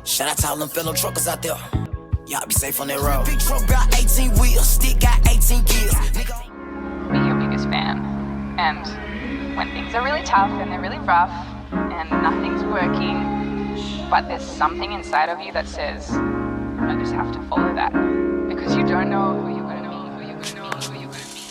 Shout out to all them fellow truckers out there. Y'all be safe on that road. Big truck got 18 wheels, stick got 18 gears. Be your biggest fan. And when things are really tough and they're really rough and nothing's working, but there's something inside of you that says, I just have to follow that. Because you don't know who you're going to be, who you're going to be, who you're going to be.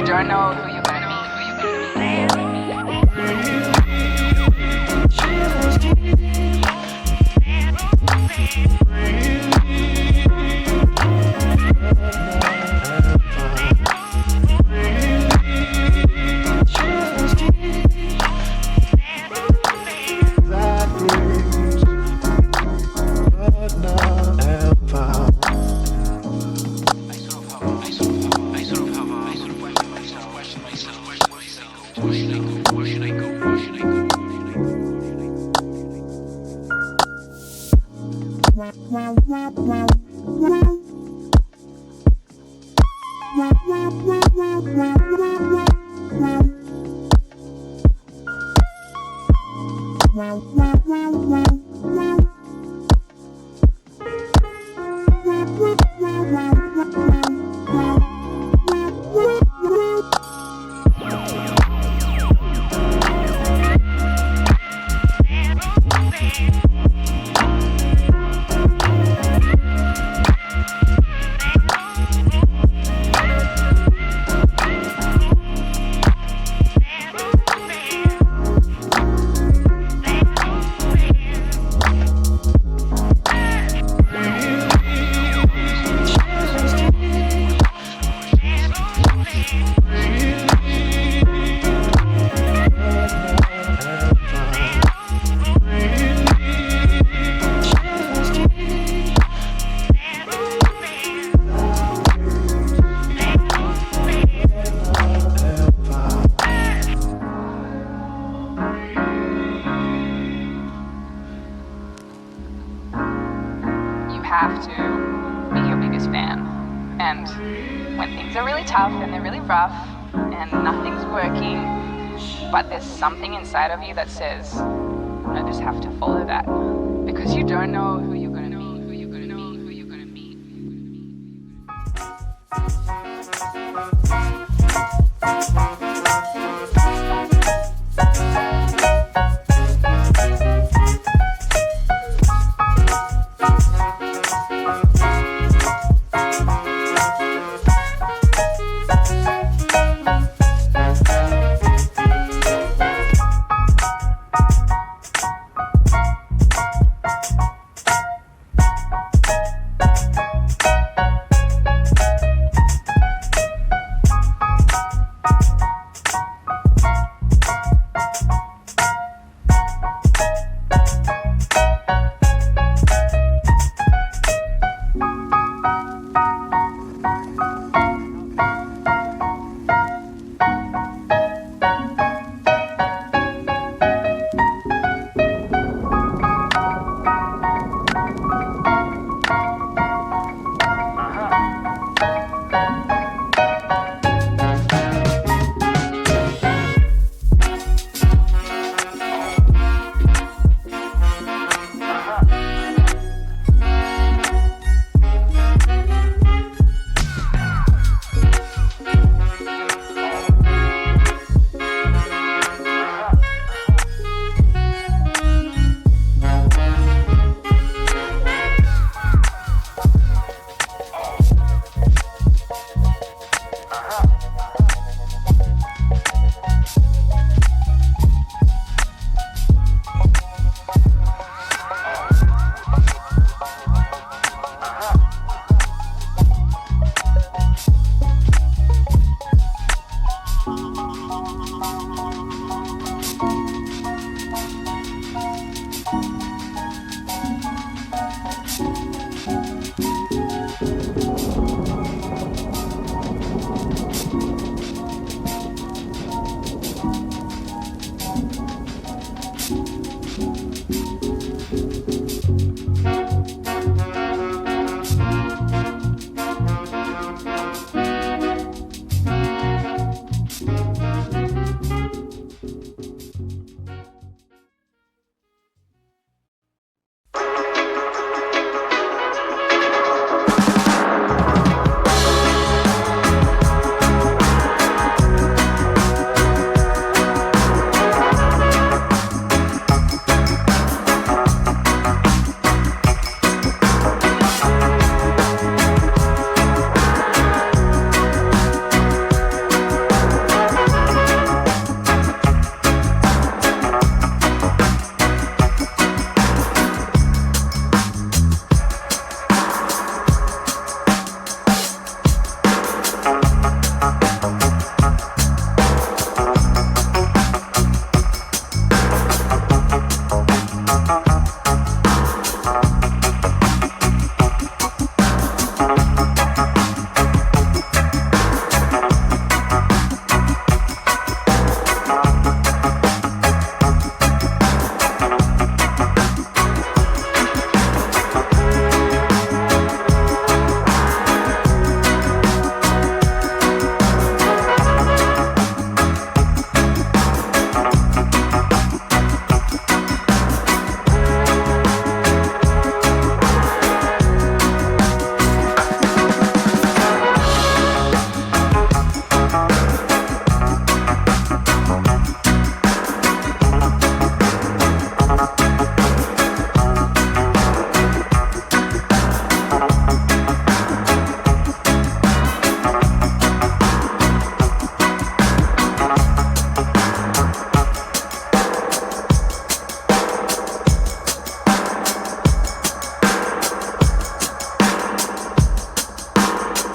Don't know who you're gonna be, who you're have to be your biggest fan. And when things are really tough and they're really rough and nothing's working, but there's something inside of you that says, I just have to follow that. Because you don't know who you're going to be, who you're going to be, who you're going to be.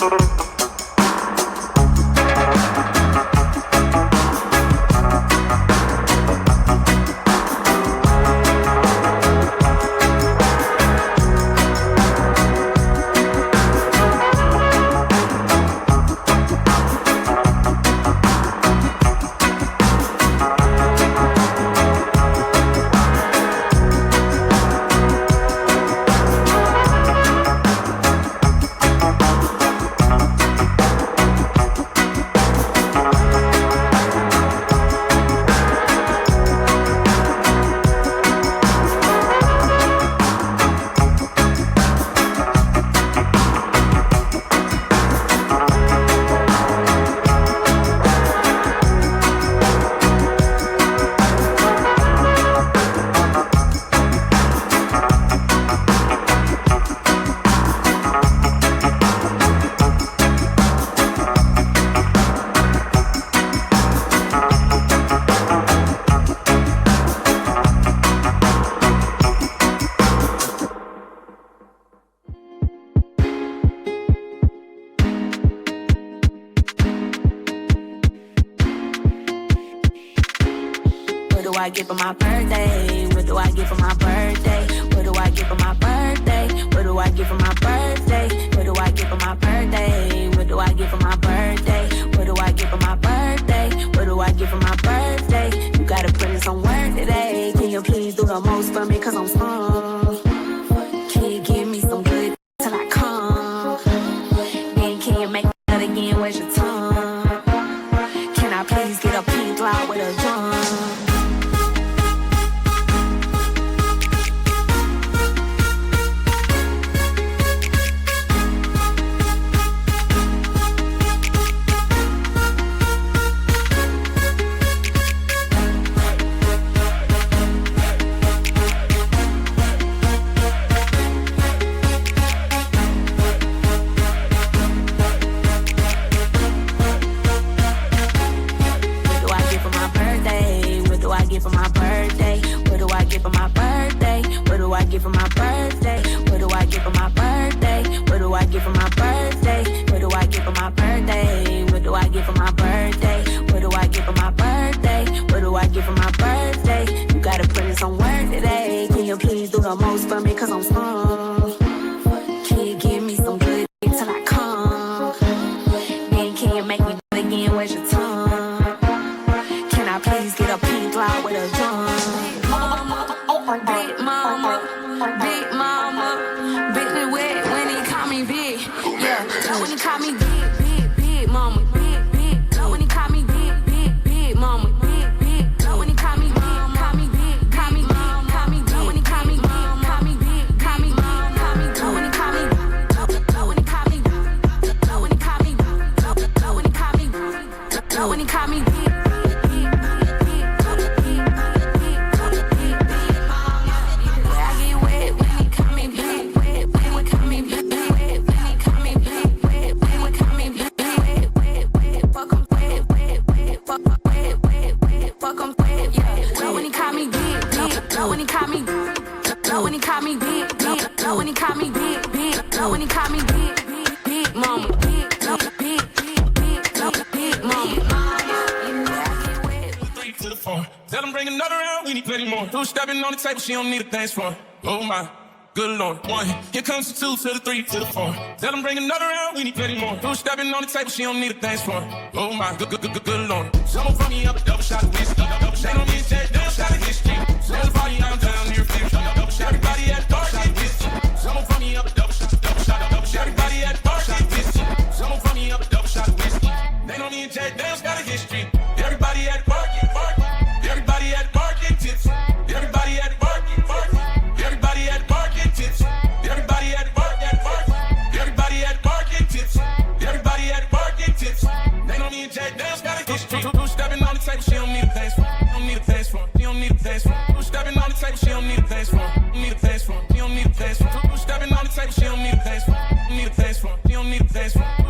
What do I get for my birthday? What do I get for my birthday? What do I get for my birthday? What do I get for my birthday? What do I get for my birthday? What do I get for my birthday? What do I get for my birthday? What do I get for my birthday? You gotta put in some work today. Can you please do the most for me? Cause I'm strong. Can you give me some good till I come? Then can you make that again? Where's your tongue? Can I please get a pink cloud with a drum? For my birthday, what do I get for my birthday? What do I get for my birthday? What do I get for my birthday? What do I get for my birthday? What do I get for my birthday? What do I get for my birthday? What do I get for my birthday? What do I get for my birthday? You gotta put in some work today. Can you please do the most for me? Cause I'm strong. Can you give me some good till I come? Then can you make me do it again? Where's your tongue? Can I please get a pink cloud with a drum? Big mama, big mama, big wet when he call me big. Yeah, when he call me big, big, big mama, big, big. When he call me big, big, big mama, big, big. When he call me big, call me big, call me big, call me big. When he call me big, call me big, call me big, call me big. When he call me, when he call me, when he call me, when he call me, when he call me big. When he call me big, when he call me big, when he call me big, when he call me big, big mama, big, big, big mama. 3 to the 4. Tell him bring another round, we need plenty more. 2 stepping on the table, she don't need a dance floor. Oh my, good lord. 1, here comes the 2 to the 3 to the 4. Tell him bring another round, we need plenty more. 2 stepping on the table, she don't need a dance floor. Oh my, good lord. Someone brought me up a double shot of whiskey. They don't need that double shot of history. So everybody out down near finish. Everybody at the bar, get whiskey. Someone brought me up a double shot. Everybody at the bar, get whiskey. Someone brought me up a double shot of whiskey. They don't need Jack Daniels, got a history. Everybody at the bar, get party. Everybody at the bar, get tipsy. Everybody at the bar, get party. Everybody at the bar, get tipsy. Everybody at the bar, get party. Everybody at the bar, get tipsy. Everybody at the bar, get tipsy. They don't need Jack Daniels, got a history. 2 stepping on the table, she don't need a dance floor. Don't need a dance floor. She don't need a dance floor. 2 stepping on the table, she don't need a dance floor. Need a dance floor. She don't need a dance floor. 2 stepping on the table, she don't need a dance floor. Need a dance floor. She don't need a dance floor.